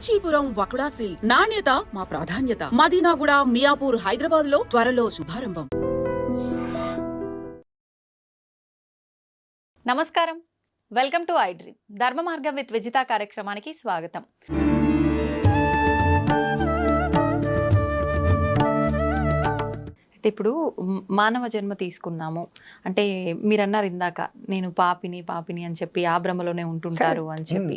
Kanchipuram వకుడా silks నాణ్యత మా ప్రాధాన్యత. మదీనాగూడ, మియాపూర్, హైదరాబాద్ లో త్వరలో శుభారంభం. నమస్కారం, వెల్కమ్ టు ఐ డ్రీమ్. ధర్మ మార్గం విత్ విజిత కార్యక్రమానికి స్వాగతం. ఇప్పుడు మానవ జన్మ తీసుకున్నాము అంటే మీరు అన్నారు ఇందాక, నేను పాపిని అని చెప్పి ఆ భ్రమలోనే ఉంటుంటారు అని చెప్పి.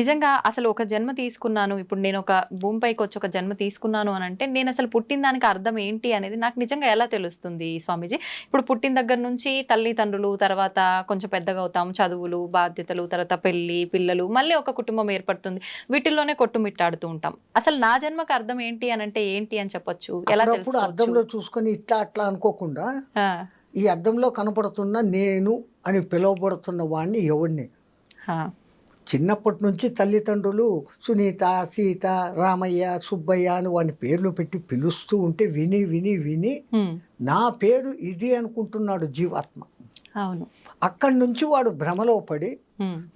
నిజంగా అసలు ఒక జన్మ తీసుకున్నాను, ఇప్పుడు నేను ఒక భూమిపైకి వచ్చి ఒక జన్మ తీసుకున్నాను అని అంటే నేను అసలు పుట్టిన దానికి అర్థం ఏంటి అనేది నాకు నిజంగా ఎలా తెలుస్తుంది స్వామీజీ? ఇప్పుడు పుట్టిన దగ్గర నుంచి తల్లిదండ్రులు, తర్వాత కొంచెం పెద్దగా అవుతాం, చదువులు, బాధ్యతలు, తర్వాత పెళ్లి, పిల్లలు, మళ్ళీ ఒక కుటుంబం ఏర్పడుతుంది. వీటిల్లోనే కొట్టుమిట్టాడుతూ ఉంటాం. అసలు నా జన్మకు అర్థం ఏంటి అని అంటే ఏంటి అని చెప్పొచ్చు? ఎలా అద్దంలో చూసుకొని అట్లా అనుకోకుండా ఈ అద్దంలో కనపడుతున్న నేను అని పిలువబడుతున్న వాడిని ఎవడిని చిన్నప్పటి నుంచి తల్లిదండ్రులు సునీత, సీత, రామయ్య, సుబ్బయ్య అని వాడిని పేర్లు పెట్టి పిలుస్తూ ఉంటే విని విని విని నా పేరు ఇది అనుకుంటున్నాడు జీవాత్మ. అవును. అక్కడి నుంచి వాడు భ్రమలో పడి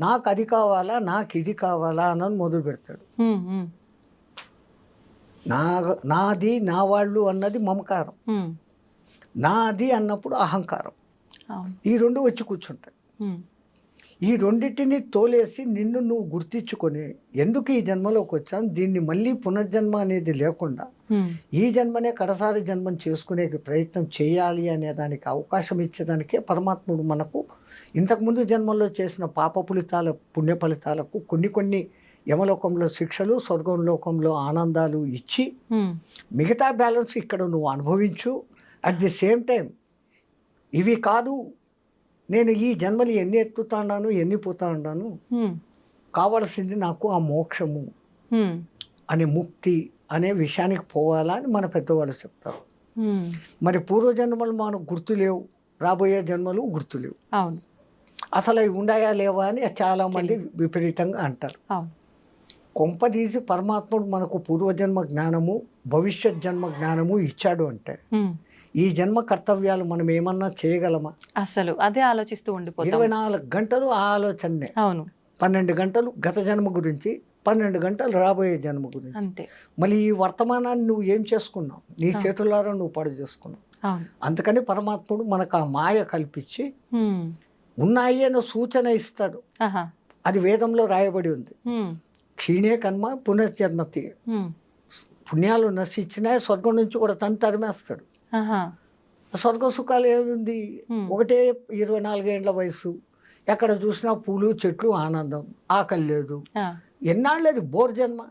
నాకు అది కావాలా, నాకు ఇది కావాలా అని మొదలు పెడతాడు. నాది, నా వాళ్ళు అన్నది మమకారం, నాది అన్నప్పుడు అహంకారం. ఈ రెండు వచ్చి కూర్చుంటాయి. ఈ రెండింటిని తోలేసి నిన్ను నువ్వు గుర్తించుకొని ఎందుకు ఈ జన్మలోకి వచ్చాను, దీన్ని మళ్ళీ పునర్జన్మ అనేది లేకుండా ఈ జన్మనే కడసారి జన్మం చేసుకునే ప్రయత్నం చేయాలి అనే దానికి అవకాశం ఇచ్చేదానికే పరమాత్ముడు మనకు ఇంతకుముందు జన్మల్లో చేసిన పాప ఫలితాల, పుణ్య ఫలితాలకు కొన్ని యమలోకంలో శిక్షలు, స్వర్గం లోకంలో ఆనందాలు ఇచ్చి మిగతా బ్యాలెన్స్ ఇక్కడ నువ్వు అనుభవించు. అట్ ది సేమ్ టైం ఇవి కాదు, నేను ఈ జన్మలు ఎన్ని ఎత్తుతాను, ఎన్ని పోతా ఉన్నాను, కావలసింది నాకు ఆ మోక్షము అనే ముక్తి అనే విషయానికి పోవాలా అని మన పెద్దవాళ్ళు చెప్తారు. మరి పూర్వజన్మలు మనకు గుర్తులేవు, రాబోయే జన్మలు గుర్తులేవు. అసలు అవి ఉండాయా లేవా అని చాలామంది విపరీతంగా అంటారు. కొంపదీసి పరమాత్ముడు మనకు పూర్వజన్మ జ్ఞానము, భవిష్యత్ జన్మ జ్ఞానము ఇచ్చాడు అంటే ఈ జన్మ కర్తవ్యాలు మనం ఏమన్నా చేయగలమా? అసలు అదే ఆలోచిస్తూ ఉండిపోతాం. 24 గంటలు ఆ ఆలోచనే. అవును. 12 గంటలు గత జన్మ గురించి, 12 గంటలు రాబోయే జన్మ గురించి. అంతే. మళ్ళీ ఈ వర్తమానాన్ని నువ్వు ఏం చేసుకున్నావు? నీ చేతులారా నువ్వు పాడు చేసుకున్నావు. అందుకని పరమాత్ముడు మనకు ఆ మాయ కల్పించి ఉన్నాయి అన్న సూచన ఇస్తాడు. అది వేదంలో రాయబడి ఉంది. క్షీణే కర్మ పునర్జన్మతి. పుణ్యాలు నశించినా స్వర్గం నుంచి కూడా తరిమేస్తాడు. స్వర్గ సుఖాలు ఏముంది? ఒకటే 24 ఏళ్ల వయసు, ఎక్కడ చూసినా పూలు, చెట్లు, ఆనందం, ఆకలి లేదు. ఎన్నాళ్ళేది బోర్ జన్మ.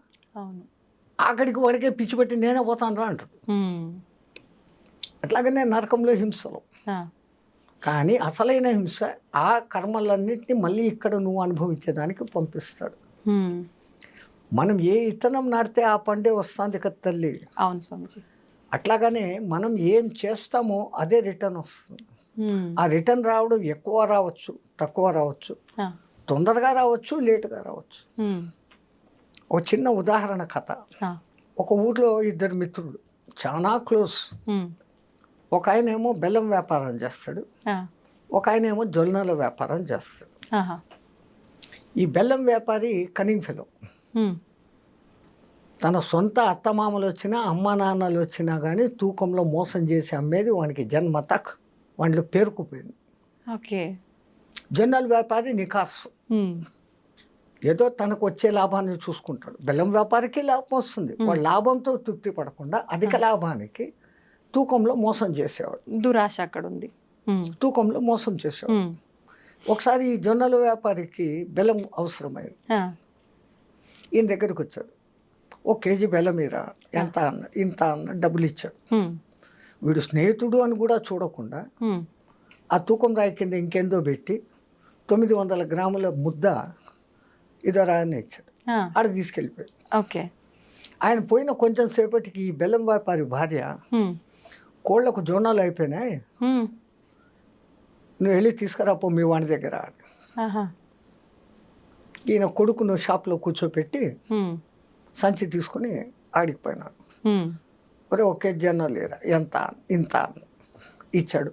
అక్కడికి వాడికే పిచ్చి పెట్టి నేనే పోతాను రా అంటాడు. అట్లాగనే నరకంలో హింసలు. కానీ అసలైన హింస ఆ కర్మలన్నింటినీ మళ్ళీ ఇక్కడ నువ్వు అనుభవించేదానికి పంపిస్తాడు. మనం ఏ ఇత్తనం నాటితే ఆ పండే వస్తుంది కదా తల్లి. అవును స్వామిజీ. అట్లాగానే మనం ఏం చేస్తామో అదే రిటర్న్ వస్తుంది. ఆ రిటర్న్ రావడం ఎక్కువ రావచ్చు, తక్కువ రావచ్చు, తొందరగా రావచ్చు, లేటుగా రావచ్చు. ఒక చిన్న ఉదాహరణ కథ. ఒక ఊర్లో 2 మిత్రులు చాలా క్లోజ్. ఒక ఆయన ఏమో బెల్లం వ్యాపారం చేస్తాడు, ఒక ఆయన ఏమో జొన్నల వ్యాపారం చేస్తాడు. ఈ బెల్లం వ్యాపారి కనింగ్ ఫెలో. తన సొంత అత్తమామలు వచ్చినా, అమ్మ నాన్నలు వచ్చినా కానీ తూకంలో మోసం చేసి అమ్మేది వానికి జన్మ తక్ వాటిలో పేరుకుపోయింది. జొన్నల వ్యాపారి నికార్సు, ఏదో తనకు వచ్చే లాభాన్ని చూసుకుంటాడు. బెల్లం వ్యాపారికి లాభం వస్తుంది, వాడు లాభంతో తృప్తి పడకుండా అధిక లాభానికి తూకంలో మోసం చేసేవాడు. దురాశ అక్కడ ఉంది. తూకంలో మోసం చేసేవాడు. ఒకసారి ఈ జొన్నల వ్యాపారికి బెల్లం అవసరమైంది. ఈయన దగ్గరికి వచ్చాడు. 1 కేజీ బెల్లం మీరా ఎంత అన్న, ఇంత అన్న, డబ్బులు ఇచ్చాడు. వీడు స్నేహితుడు అని కూడా చూడకుండా ఆ తూకం రాయి కింద ఇంకేందో పెట్టి 900 గ్రాముల ముద్ద ఇదో రాయని ఇచ్చాడు. ఆడ తీసుకెళ్ళిపోయాడు. ఆయన పోయిన కొంచెం సేపటికి ఈ బెల్లం వ్యాపారి భార్య, కోళ్లకు జోనాలు అయిపోయినాయి, నువ్వు వెళ్ళి తీసుకురాపో మీ వాడి దగ్గర. ఈయన కొడుకును షాప్లో కూర్చోపెట్టి సంచి తీసుకుని ఆడికిపోయినాడు. ఒరే 1 కేజీ జొన్నలు లేరా, ఎంత, ఇంత ఇచ్చాడు.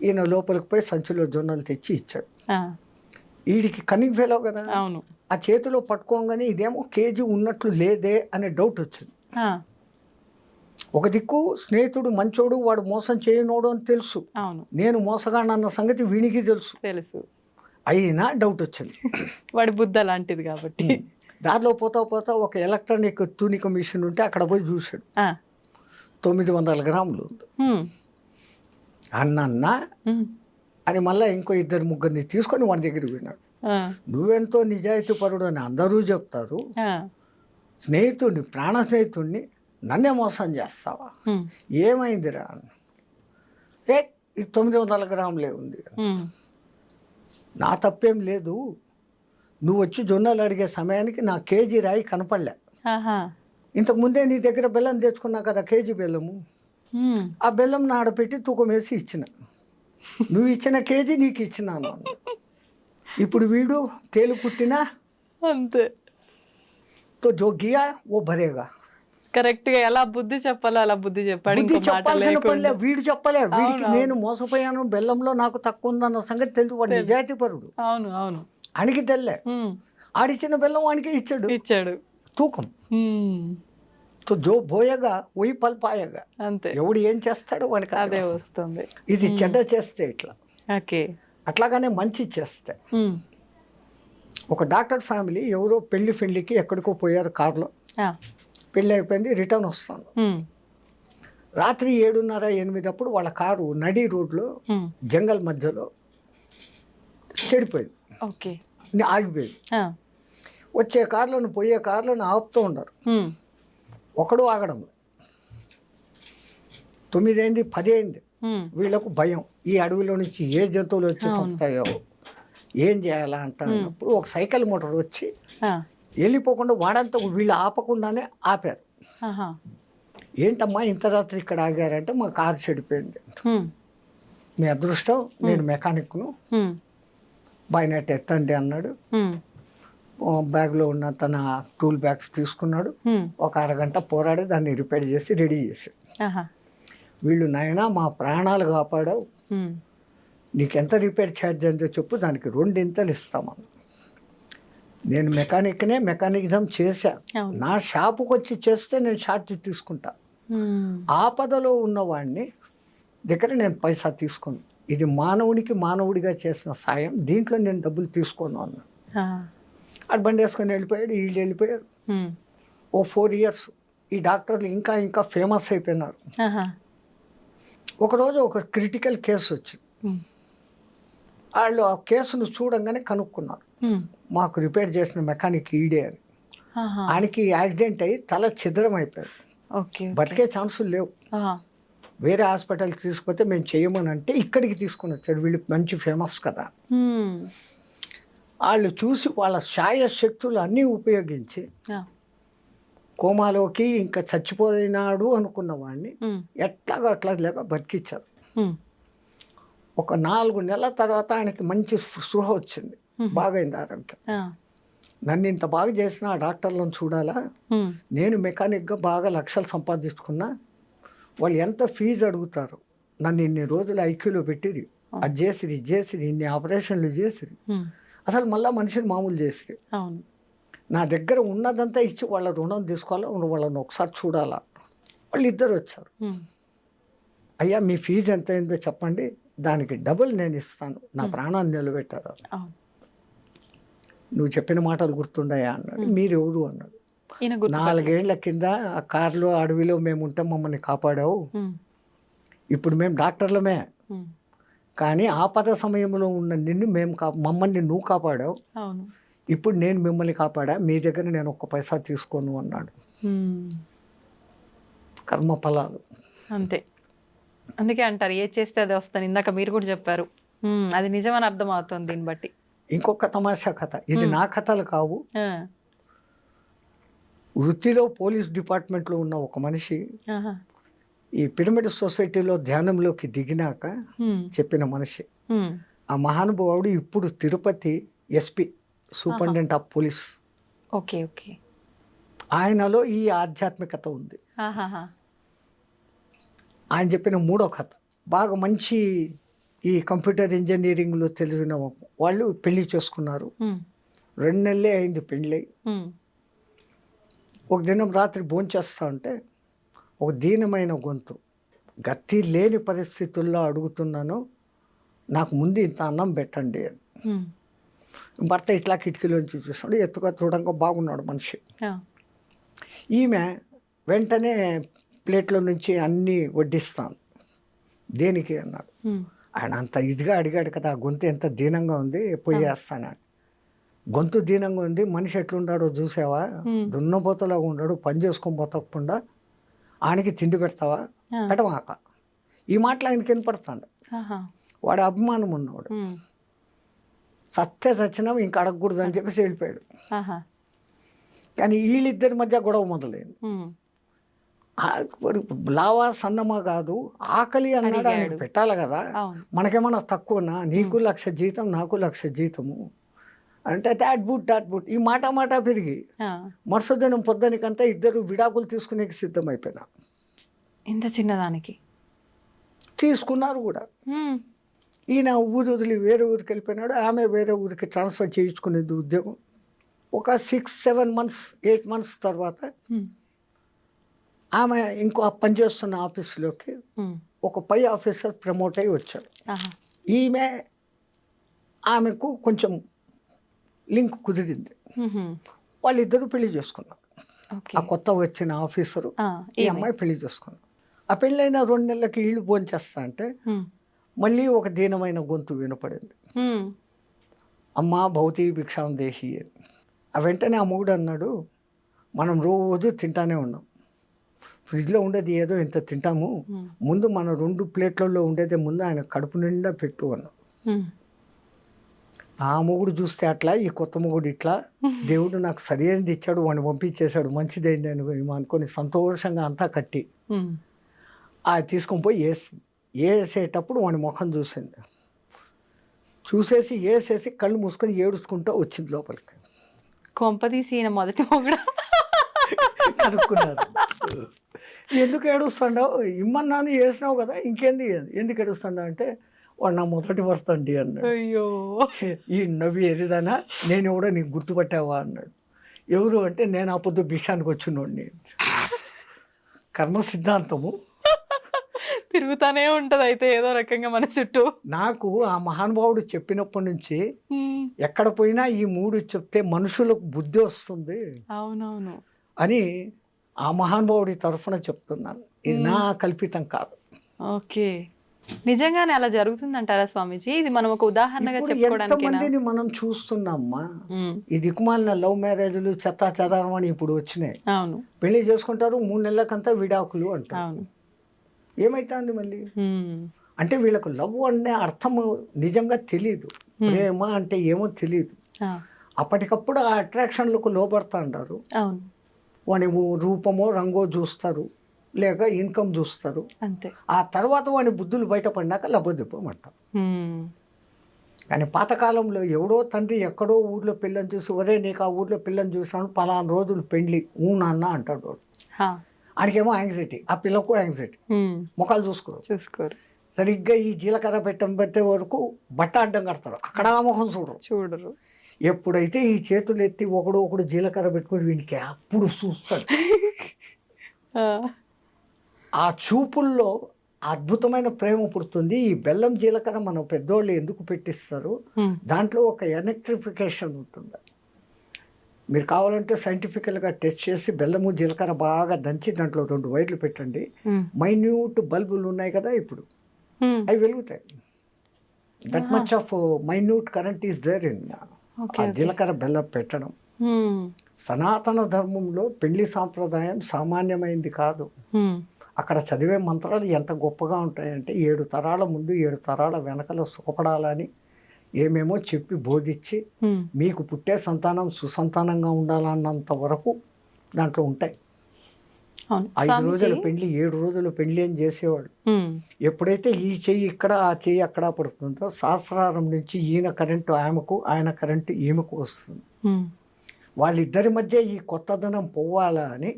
ఈయన లోపలికి పోయి సంచిలో జొన్నలు తెచ్చి ఇచ్చాడు. వీడికి కన్నింగ్ ఫెలో కదా, అవును. ఆ చేతిలో పట్టుకోగానే ఇదేమో కేజీ ఉన్నట్లు లేదే అనే డౌట్ వచ్చింది. ఆ, ఒక దిక్కు స్నేహితుడు మంచోడు, వాడు మోసం చేయనోడు అని తెలుసు, అవును నేను మోసగాడన్న సంగతి వీనికి తెలుసు, తెలుసు. అయినా డౌట్ వచ్చింది. వాడి బుద్ధ లాంటిది కాబట్టి. దారిలో పోతా పోతా ఒక ఎలక్ట్రానిక్ తూనిక మిషన్ ఉంటే అక్కడ పోయి చూశాడు. ఆ, 900 గ్రాములు ఉంది. ఉమ్, అన్న ఉమ్, అని మళ్ళీ ఇంకో 2-3 తీసుకొని వాడి దగ్గరికి పోయినాడు. ఆ, నువ్వెంతో నిజాయితీ పరుడు అని అందరూ చెప్తారు, ఆ, స్నేహితుడిని, ప్రాణ స్నేహితుడిని నన్నే మోసం చేస్తావా, ఉమ్, ఏమైందిరా అన్న. ఏ ఇది 900 గ్రాములే ఉంది, ఉమ్, నా తప్పేం లేదు, నువ్వు వచ్చి జొన్నలు అడిగే సమయానికి నా కేజీ రాయి కనపడలే, ఆహా, ఇంతకు ముందే నీ దగ్గర బెల్లం తెచ్చుకున్నా కదా కేజీ బెల్లము, ఉమ్, ఆ బెల్లం నాడపెట్టి తూకం వేసి ఇచ్చిన, నువ్వు ఇచ్చిన కేజీ నీకు ఇచ్చినాను అన్న. ఇప్పుడు వీడు తేలు కుట్టినా అంతే. తో జో గియా ఓ భరేగా. కరెక్ట్ గా ఎలా బుద్ధి చెప్పాలో అలా బుద్ధి చెప్పాడు. బుద్ధి ఇంకో మాట చెప్పాల్సిన పనిలే, లేకుండా. వీడు చెప్పలే, వీడికి అవును, నేను మోసపోయాను, బెల్లంలో నాకు తక్కువ ఉందన్న సంగతి తెలుసు, వాడు నిజాయితీ పరుడు, అవును అవును. అడిగి తెల్లే, ఉమ్, ఆడిచ్చిన బెల్లం వానికి ఇచ్చాడు ఇచ్చాడు. తూకం. ఉమ్, తో జో బోయగా ఒయి పల్పాయగా, అంతే. ఎవడు ఏం చేస్తాడో వానికి అదే అదే. వస్తుంది. ఇది చెడ్డ చేస్తే ఇట్లా, ఓకే. అట్లాగానే మంచి చేస్తే. ఉమ్, ఒక డాక్టర్ ఫ్యామిలీ ఎవరో పెళ్లికి ఎక్కడికో పోయారు కారులో, ఆ, పెళ్ళి అయిపోయింది, రిటర్న్ వస్తాను, ఉమ్, రాత్రి 7:30-8 అప్పుడు వాళ్ళ కారు నడి రోడ్లో ఉమ్, జంగల్ మధ్యలో చెడిపోయింది, ఓకే. ఆగిపోయింది. ఆ, వచ్చే కార్లను పోయే కార్లను ఆపుతూ ఉన్నారు, ఉమ్, ఒకడు ఆగడం. 9 అయింది, 10 అయింది, ఉమ్, వీళ్ళకు భయం, ఈ అడవిలో నుంచి ఏ జంతువులు వచ్చి చంపుతాయో, ఏం చేయాలా అంటున్నప్పుడు ఒక సైకిల్ మోటార్ వచ్చి ఆ, వెళ్ళిపోకుండా వాడంతా వీళ్ళు ఆపకుండానే ఆపారు. ఆహా, ఏంటమ్మా ఇంత రాత్రి ఇక్కడ ఆగారంటే మా కారు చెడిపోయింది, ఉమ్, మీ అదృష్టం, నేను మెకానిక్ను, ఉమ్, బయనట్ ఎత్తండి అన్నాడు. ఉమ్, బ్యాగ్లో ఉన్న తన టూల్ బ్యాగ్స్ తీసుకున్నాడు, ఉమ్, ఒక అరగంట పోరాడి దాన్ని రిపేర్ చేసి రెడీ చేశాడు. ఆహా, వీళ్ళు నాయనా మా ప్రాణాలు కాపాడావు, ఉమ్, నీకెంత రిపేర్ ఛార్జ్ అంతో చెప్పు, దానికి 2 ఇస్తామని. నేను మెకానిక్నే, మెకానిజం చేశా, అవును. నా షాపుకి వచ్చి చేస్తే నేను ఛార్జ్ తీసుకుంటా, ఉమ్, ఆపదలో ఉన్నవాడిని దగ్గర నేను పైసా తీసుకోను, ఇది మానవుడికి మానవుడిగా చేసిన సాయం, దీంట్లో నేను డబ్బులు తీసుకోను అన్నా. ఆ, అటు బండి వేసుకొని వెళ్ళిపోయాడు, వీళ్ళు వెళ్ళిపోయారు. ఉమ్, ఓ 4 years ఈ డాక్టర్లు ఇంకా ఇంకా ఫేమస్ అయిపోయినారు. ఆహా, ఒకరోజు ఒక క్రిటికల్ కేసు వచ్చింది, ఉమ్, వాళ్ళు ఆ కేసును చూడంగానే కనుక్కున్నారు, ఉమ్, మాకు రిపేర్ చేసిన మెకానిక్ ఈడే అని. ఆహా, ఆయనకి యాక్సిడెంట్ అయ్యి తల ఛిద్రం అయిపోయింది, ఓకే. బతికే ఛాన్సులు లేవు, ఆహా, వేరే హాస్పిటల్కి తీసుకుపోతే మేము చేయమని అంటే ఇక్కడికి తీసుకుని వచ్చారు, వీళ్ళు మంచి ఫేమస్ కదా. ఉమ్, వాళ్ళు చూసి వాళ్ళ శాయశక్తులు అన్నీ ఉపయోగించి ఆ, కోమాలోకి ఇంకా చచ్చిపోయినాడు అనుకున్న వాడిని ఉమ్, ఎట్లాగో అట్లా లేక బతికిచ్చారు. ఉమ్, ఒక 4 నెలల తర్వాత ఆయనకి మంచి స్పృహ వచ్చింది, బాగైంది ఆరోగ్యం. ఆ, నన్ను ఇంత బాగా చేసిన ఆ డాక్టర్లను చూడాలా, ఉమ్, నేను మెకానిక్గా బాగా లక్షలు సంపాదించుకున్నా, వాళ్ళు ఎంత ఫీజు అడుగుతారు, నన్ను ఇన్ని రోజులు ఐక్యూలో పెట్టిరి, అది చేసిరి ఇది చేసిరి, ఇన్ని ఆపరేషన్లు చేసిరి, ఉమ్, అసలు మళ్ళీ మనిషిని మామూలు చేసిరి, అవును. నా దగ్గర ఉన్నదంతా ఇచ్చి వాళ్ళ రుణం తీసుకోవాలా, వాళ్ళని ఒకసారి చూడాలా. వాళ్ళు ఇద్దరు వచ్చారు, ఉమ్, అయ్యా మీ ఫీజు ఎంత అయిందో చెప్పండి, దానికి డబుల్ నేను ఇస్తాను, నా ప్రాణాన్ని నిలబెట్టారు. అవును. నువ్వు చెప్పిన మాటలు గుర్తుండయా అన్నాడు. మీరెవరు అన్నాడు. ఈయన గుర్తు. 4 ఏళ్ల కింద ఆ కార్లో అడవిలో మేము ఉంటే మమ్మల్ని కాపాడావు, ఉమ్, ఇప్పుడు మేము డాక్టర్లమే, ఉమ్, కానీ ఆపద సమయంలో ఉన్న నిన్ను మమ్మల్ని నువ్వు కాపాడావు, అవును. ఇప్పుడు నేను మిమ్మల్ని కాపాడా, మీ దగ్గర నేను 1 పైసా తీసుకోను అన్నాడు. ఉమ్, కర్మ ఫలాలు అంతే. అందుకే అంటారు ఏది చేస్తే అది వస్తాను, ఇందాక మీరు కూడా చెప్పారు. ఉమ్, అది నిజమని అర్థం అవుతుంది దీన్ని బట్టి. ఇంకొక తమాషా కథ, ఇది నా కథలు కావు. ఆ, వృత్తిలో పోలీస్ డిపార్ట్మెంట్లో ఉన్న ఒక మనిషి ఆహా, ఈ పిరమిడ్ సొసైటీలో ధ్యానంలోకి దిగినాక ఉమ్, చెప్పిన మనిషి. ఉమ్, ఆ మహానుభావుడు ఇప్పుడు Tirupati SP, superintendent of police. Okay okay. ఆయనలో ఈ ఆధ్యాత్మికత ఉంది. ఆహాహా, ఆయన చెప్పిన 3వ కథ బాగా మంచి ఈ కంప్యూటర్ ఇంజనీరింగ్లో తెలిసిన వాళ్ళు పెళ్లి చేసుకున్నారు. 2 నెలలే అయింది పెళ్ళి. ఒక దినం రాత్రి భోంచేస్తా ఉంటే ఒక దీనమైన గొంతు, గతి లేని పరిస్థితుల్లో అడుగుతున్నాను, నాకు ముందు ఇంత అన్నం పెట్టండి అని. భర్త ఇట్లా కిటికీలోంచి చూసినాడు, ఎత్తుగా చూడంగా బాగున్నాడు మనిషి. ఈమె వెంటనే ప్లేట్లో నుంచి అన్నీ వడ్డిస్తాను. దేనికి అన్నాడు. ఆయన అంత ఇదిగా అడిగాడు కదా, గొంతు ఎంత దీనంగా ఉంది, పోయేస్తానని. గొంతు దీనంగా ఉంది, మనిషి ఎట్లుండాడో చూసావా, దున్నపోతలాగా ఉన్నాడు, పని చేసుకొని పోతకుండా ఆయనకి తిండి పెడతావా, పెట్టమాక. ఈ మాటలు ఆయనకి వినపడతాడు. వాడు అభిమానం ఉన్నవాడు. సత్తే సచ్చినా ఇంకా అడగకూడదు అని చెప్పేసి వెళ్ళిపోయాడు. కానీ వీళ్ళిద్దరి మధ్య గొడవ మొదలైంది. లావా సన్నమా కాదు, ఆకలి అన్నాడు, ఆయనకి పెట్టాలి కదా, మనకేమన్నా తక్కువనా, నీకు 1,00,000 జీతం నాకు 1,00,000 జీతము అంటే డాట్ బుట్ ఈ మాట పెరిగి మరుసదినం పొద్దునికంతా ఇద్దరు విడాకులు తీసుకునే సిద్ధమైపోయినా. ఇంత చిన్నదానికి తీసుకున్నారు కూడా. ఈయన ఊరు వదిలి వేరే ఊరికి వెళ్ళిపోయినాడు, ఆమె వేరే ఊరికి ట్రాన్స్ఫర్ చేయించుకునేది ఉద్యోగం. ఒక 6-7 months 8 months తర్వాత ఆమె ఇంకో పనిచేస్తున్న ఆఫీసులోకి ఒక పై ఆఫీసర్ ప్రమోట్ అయ్యి వచ్చాడు. ఈమె ఆమెకు కొంచెం లింక్ కుదిరింది. వాళ్ళిద్దరూ పెళ్లి చేసుకున్నారు. ఆ కొత్త వచ్చిన ఆఫీసరు ఈ అమ్మాయి పెళ్లి చేసుకున్నారు. ఆ పెళ్ళైన 2 నెలలకి ఇళ్ళు భోంచేస్తా అంటే మళ్ళీ ఒక దీనమైన గొంతు వినపడింది, అమ్మా భౌతి భిక్షాం దేహి అని. ఆ వెంటనే ఆ మొగుడు అన్నాడు, మనం రోజు తింటానే ఉన్నాం, ఫ్రిడ్జ్లో ఉండేది ఏదో ఇంత తింటాము, ముందు మన 2 ప్లేట్లలో ఉండేదే ముందు ఆయన కడుపు నిండా పెట్టు అన్నాడు. ఆ మొగుడు చూస్తే అట్లా, ఈ కొత్త మొగుడు ఇట్లా, దేవుడు నాకు సరైనది ఇచ్చాడు, వాడిని పంపించేశాడు, మంచిదైంది అని అనుకొని సంతోషంగా అంతా కట్టి అది తీసుకొని పోయి వేసేటప్పుడు వాడి ముఖం చూసింది. చూసేసి వేసేసి కళ్ళు మూసుకొని ఏడుచుకుంటూ వచ్చింది లోపలికి. కొంపదీసి ఈయన మొదటి మొగుడు కనుక్కున్నారు. ఎందుకు ఏడుస్తాడావు, ఇమ్మన్నాను వేసినావు కదా, ఇంకేంది ఎందుకు ఏడుస్తాడావు అంటే, వాడు నా మొదటి భర్త అండి అన్నాడు. అయ్యో, ఈ నవ్వి ఎరిదానా, నేను కూడా నీకు గుర్తుపట్టావా అన్నాడు. ఎవరు అంటే, నేను ఆ పొద్దు భిక్షానికి వచ్చినోడిని. కర్మ సిద్ధాంతము తిరుగుతానే ఉంటది అయితే ఏదో రకంగా మన చుట్టూ. నాకు ఆ మహానుభావుడు చెప్పినప్పటి నుంచి ఎక్కడ పోయినా ఈ 3 చెప్తే మనుషులకు బుద్ధి వస్తుంది అవునవును అని ఆ మహానుభావుడి తరఫున చెప్తున్నాను, ఇది నా కల్పితం కాదు. ఓకే, నిజంగానే అలా జరుగుతుందంటారా స్వామీజీ? ఇది మనం ఒక ఉదాహరణగా చెప్పుకోవడానికి. ఎంతమందిని మనం చూస్తున్నామ్మా, ఈ దిక్కుమాలిన లవ్ మ్యారేజ్లు చెత్తా చెదారమని ఇప్పుడు వచ్చినాయి. అవును, పెళ్లి చేసుకుంటారు, 3 నెలలకంతా విడాకులు అంటారు. ఏమైతుంది మళ్ళీ అంటే, వీళ్ళకు లవ్ అనే అర్థము నిజంగా తెలియదు, ప్రేమ అంటే ఏమో తెలియదు. అప్పటికప్పుడు ఆ అట్రాక్షన్లకు లోపడతా అంటారు. వాని రూపమో రంగో చూస్తారు, లేక ఇన్కమ్ చూస్తారు, అంతే. ఆ తర్వాత వాని బుద్ధులు బయటపడినాక లబ్బదిప్పమంటారు. కానీ పాతకాలంలో ఎవడో తండ్రి ఎక్కడో ఊర్లో పిల్లని చూసి, ఒరే నీకు ఆ ఊర్లో పిల్లని చూసాను, పలానా రోజులు పెళ్లి నాన్న అంటాడు వాడు. ఆయనకేమో యాంగ్జైటీ, ఆ పిల్లకు యాంగ్జైటీ, ముఖాలు చూసుకోరు. సరిగ్గా ఈ జీలకర్ర పెట్టే వరకు బట్ట అడ్డం కడతారు, అక్కడ ఆ ముఖం చూడరు. ఎప్పుడైతే ఈ చేతులు ఎత్తి ఒకడు జీలకర్ర పెట్టుకుని వీనికి అప్పుడు చూస్తాడు. ఆ చూపుల్లో అద్భుతమైన ప్రేమ పుడుతుంది. ఈ బెల్లం జీలకర్ర మన పెద్దోళ్ళు ఎందుకు పెట్టిస్తారు, దాంట్లో ఒక ఎలక్ట్రిఫికేషన్ ఉంటుంది. మీరు కావాలంటే సైంటిఫికల్గా టెస్ట్ చేసి బెల్లము జీలకర్ర బాగా దంచి దాంట్లో 2 వైర్లు పెట్టండి, మైన్యూట్ బల్బులు ఉన్నాయి కదా ఇప్పుడు, అవి వెలుగుతాయి. That much of minute current is there in జీలకర్ర బెల్లం పెట్టడం. సనాతన ధర్మంలో పెళ్లి సాంప్రదాయం సామాన్యమైంది కాదు. అక్కడ చదివే మంత్రాలు ఎంత గొప్పగా ఉంటాయంటే, 7 తరాల ముందు 7 తరాల వెనకలో సుఖపడాలని ఏమేమో చెప్పి బోధించి, మీకు పుట్టే సంతానం సుసంతానంగా ఉండాలన్నంత వరకు దాంట్లో ఉంటాయి. 5 రోజుల పెళ్లి 7 రోజుల పెళ్లి అని చేసేవాడు. ఎప్పుడైతే ఈ చెయ్యి ఇక్కడ ఆ చెయ్యి అక్కడ పడుతుందో, శాస్త్రారం నుంచి ఈయన కరెంటు ఆమెకు, ఆయన కరెంటు ఈమెకు వస్తుంది. వాళ్ళిద్దరి మధ్య ఈ కొత్తదనం పోవాలా అని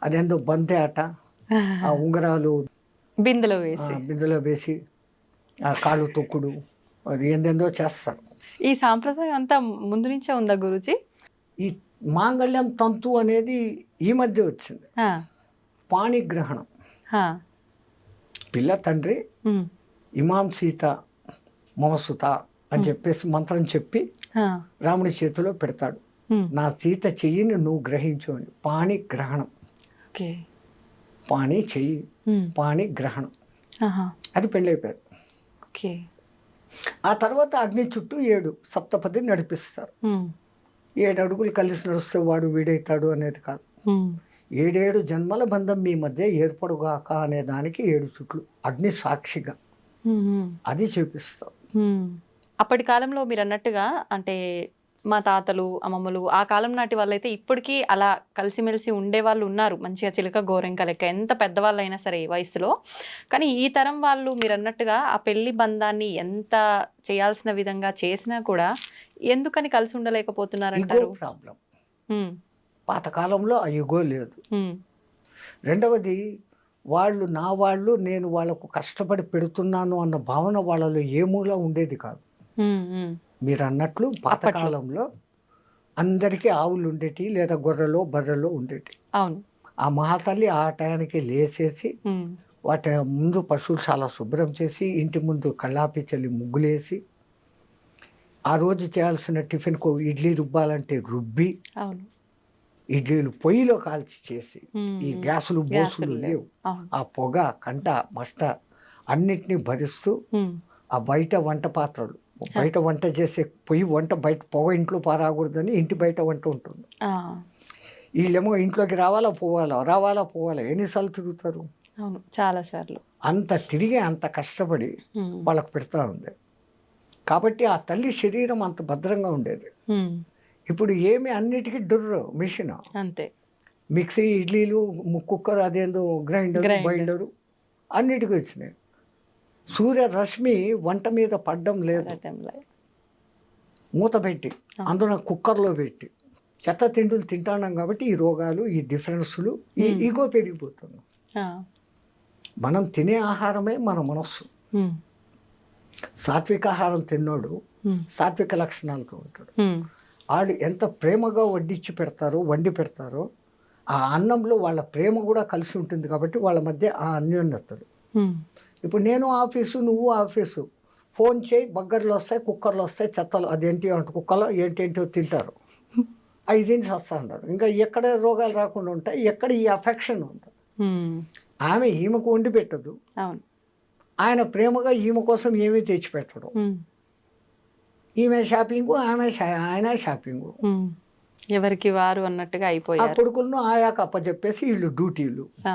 అదేందో బంతే ఆట, ఆ ఉంగరాలు బిందెలో వేసి ఆ కాళ్ళు తొక్కుడు అది ఏందేందో చేస్తారు. ఈ సాంప్రదాయం అంతా ముందు నుంచే ఉందా గురూజీ? ఈ మాంగళ్యం తంతు అనేది ఈ మధ్య వచ్చింది. ఆ, పాణిగ్రహణం, ఆ, పిల్ల తండ్రి ఉమ్, ఇమాం సీత మమసుత అని చెప్పేసి మంత్రం చెప్పి ఆ, రాముడి చేతిలో పెడతాడు. ఉమ్, నా సీత చెయ్యిని నువ్వు గ్రహించు అని. పాణిగ్రహణం, ఓకే, పాణి చెయ్యి, ఉమ్, పాణిగ్రహణం, ఆహా, అది పెళ్ళైపోయారు. ఓకే, ఆ తర్వాత అగ్ని చుట్టూ 7 సప్తపది నడిపిస్తారు. ఉమ్, 7 అడుగులు కలిసి నడుస్తే వాడు వీడైతాడు అనేది కాదు. ఉమ్, 7 జన్మల బంధం మీ మధ్య ఏర్పడుగాక అనే దానికి 7 చుట్లు అగ్ని సాక్షిగా ఉమ్, ఉమ్. అది చూపిస్తాం. అప్పటి కాలంలో మీరు అన్నట్టుగా అంటే మా తాతలు అమ్మమ్మలు ఆ కాలం నాటి వాళ్ళైతే ఇప్పటికీ అలా కలిసిమెలిసి ఉండే వాళ్ళు ఉన్నారు, మంచిగా చిలక గోరెంక లెక్క, ఎంత పెద్దవాళ్ళు అయినా సరే ఈ వయసులో. కానీ ఈ తరం వాళ్ళు మీరు అన్నట్టుగా ఆ పెళ్లి బంధాన్ని ఎంత చేయాల్సిన విధంగా చేసినా కూడా ఎందుకని కలిసి ఇగో ఉండలేకపోతున్నారంటారు? ప్రాబ్లం. ఉమ్, పాతకాలంలో ఆ ఇగో లేదు. ఉమ్, రెండవది, వాళ్ళు నా వాళ్ళు, నేను వాళ్ళకు కష్టపడి పెడుతున్నాను అన్న భావన వాళ్ళలో ఏ మూల ఉండేది కాదు. ఉమ్, ఉమ్, మీరు అన్నట్లు పాతకాలంలో అందరికీ ఆవులు ఉండేటి, లేదా గొర్రెలో బర్రెలో ఉండేటి. అవును, ఆ మహాతల్లి ఆ టయానికి లేచేసి ఉమ్, వాటి ముందు పశువులు చాలా శుభ్రం చేసి ఇంటి ముందు కళ్ళాపి చల్లి ముగ్గులేసి ఆ రోజు చేయాల్సిన టిఫిన్కు ఇడ్లీ రుబ్బాలంటే రుబ్బి, అవును, ఇడ్లీలు పొయ్యిలో కాల్చి చేసి, ఉమ్, ఈ గ్యాసులు బోసులు లేవు, అవును, ఆ పొగ కంట మస్ట అన్నిటినీ భరిస్తూ ఉమ్, ఆ బయట వంట పాత్రలు, బయట వంట చేసే పొయ్యి వంట బయట పొగ ఇంట్లో పారాకూడదని ఇంటి బయట వంట ఉంటుంది. ఆ, వీళ్ళేమో ఇంట్లోకి రావాలా పోవాలా ఎన్నిసార్లు తిరుగుతారు? అవును, చాలా సార్లు. అంత తిరిగి అంత కష్టపడి ఉమ్, వాళ్ళకు పెడతా ఉంది. కాబట్టి ఆ తల్లి శరీరం అంత భద్రంగా ఉండేది. ఉమ్, ఇప్పుడు ఏమి అన్నిటికీ డుర్రు మిషన్, అంతే, మిక్సీ, ఇడ్లీలు, కుక్కర్, అదేందో గ్రైండర్, Grinder. బైండరు అన్నిటికీ వచ్చినాయి. సూర్యరశ్మి వంట మీద పడ్డం లేదు, అదే టైంలో. మూత పెట్టి అందులో కుక్కర్లో పెట్టి చెత్త తిండులు తింటున్నాం కాబట్టి ఈ రోగాలు, ఈ డిఫరెన్స్లు, ఈ ఈగో పెరిగిపోతున్నాం. ఆ, మనం తినే ఆహారమే మన మనస్సు. ఉమ్, సాత్విక ఆహారం తిన్నోడు ఉమ్, సాత్విక లక్షణాలతో ఉంటాడు. ఉమ్, వాళ్ళు ఎంత ప్రేమగా వండి పెడతారో ఆ అన్నంలో వాళ్ళ ప్రేమ కూడా కలిసి ఉంటుంది. కాబట్టి వాళ్ళ మధ్య ఆ అన్యోన్యతలు. ఉమ్, ఇప్పుడు నేను ఆఫీసు, నువ్వు ఆఫీసు, ఫోన్ చేయి, బగ్గర్లు వస్తాయి, కుక్కర్లు వస్తాయి, చెత్తలు అదేంటి అంటే కుక్కలో ఏంటేంటో తింటారు, అవి తిని సస్తా ఉంటారు. ఇంకా ఎక్కడ రోగాలు రాకుండా ఉంటాయి, ఎక్కడ ఈ అఫెక్షన్ ఉంది. ఉమ్, ఆమె ఈమెకు వండి పెట్టదు, అవును, ఆయన ప్రేమగా ఈమె కోసం ఏమీ తెచ్చిపెట్టడం. ఉమ్, ఈమె షాపింగు, ఆయన షాపింగు. ఉమ్, ఎవరికి వారు అన్నట్టుగా ఆ అయిపోయారు. కొడుకులను ఆయాకు అప్పచెప్పేసి వీళ్ళు డ్యూటీలు. ఆ,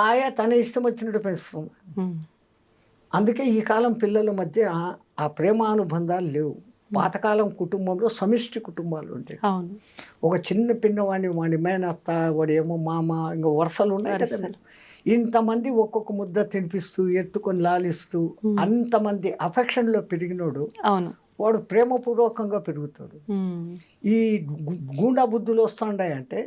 ఆయా తన ఇష్టం వచ్చినట్టు పెంచుతుంది. ఉమ్, అందుకే ఈ కాలం పిల్లల మధ్య ఆ ప్రేమానుబంధాలు లేవు. పాతకాలం కుటుంబంలో సమిష్టి కుటుంబాలు ఉంటాయి. అవును, ఒక చిన్న పిన్నవాడిని, వాడి మేనత్త, వాడి ఏమో మామ, ఇంకా వరుసలు ఉన్నాయి కదా. వరుసలు. ఇంతమంది ఒక్కొక్క ముద్ద తినిపిస్తూ ఎత్తుకొని లాలిస్తూ అంతమంది అఫెక్షన్లో పెరిగినోడు అవును, వాడు ప్రేమపూర్వకంగా పెరుగుతాడు. ఉమ్, ఈ గూండా బుద్ధులు వస్తుంటాయంటే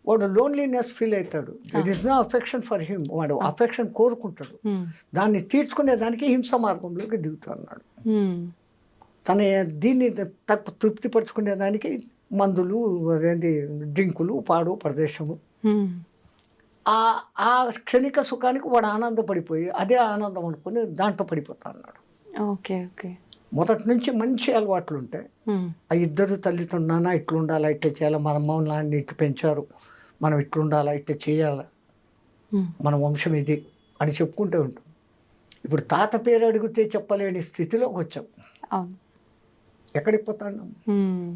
వాడు లోన్లీనెస్ ఫీల్ అవుతాడు. That is no affection for him. వాడు అఫెక్షన్ కోరుకుంటాడు, ఉమ్, దాన్ని తీర్చుకునే దానికి హింస మార్గంలోకి దిగుతున్నాడు. ఉమ్, తన దీన్ని తృప్తిపరచుకునే దానికి మందులు, అదేంటి డ్రింకులు, పాడు ప్రదేశము, ఉమ్, ఆ క్షణిక సుఖానికి వాడు ఆనందపడిపోయి అదే ఆనందం అనుకుని దాంట్లో పడిపోతా అన్నాడు. ఓకే, ఓకే, మొదటి నుంచి మంచి అలవాట్లు ఉంటాయి. ఉమ్, ఆ ఇద్దరు తల్లిదండ్రులు ఇట్లా ఉండాలా, ఇట్లా చేయాలా, మన అమ్మ నాన్న ఇట్లా పెంచారు, మనం ఇట్లా ఉండాలా, ఇట్లా చేయాలా, ఉమ్, మన వంశం ఇది అని చెప్పుకుంటూ ఉంటాం. ఇప్పుడు తాత పేరు అడిగితే చెప్పలేని స్థితిలోకి వచ్చాం. అవును, ఎక్కడికి పోతాం? ఉమ్.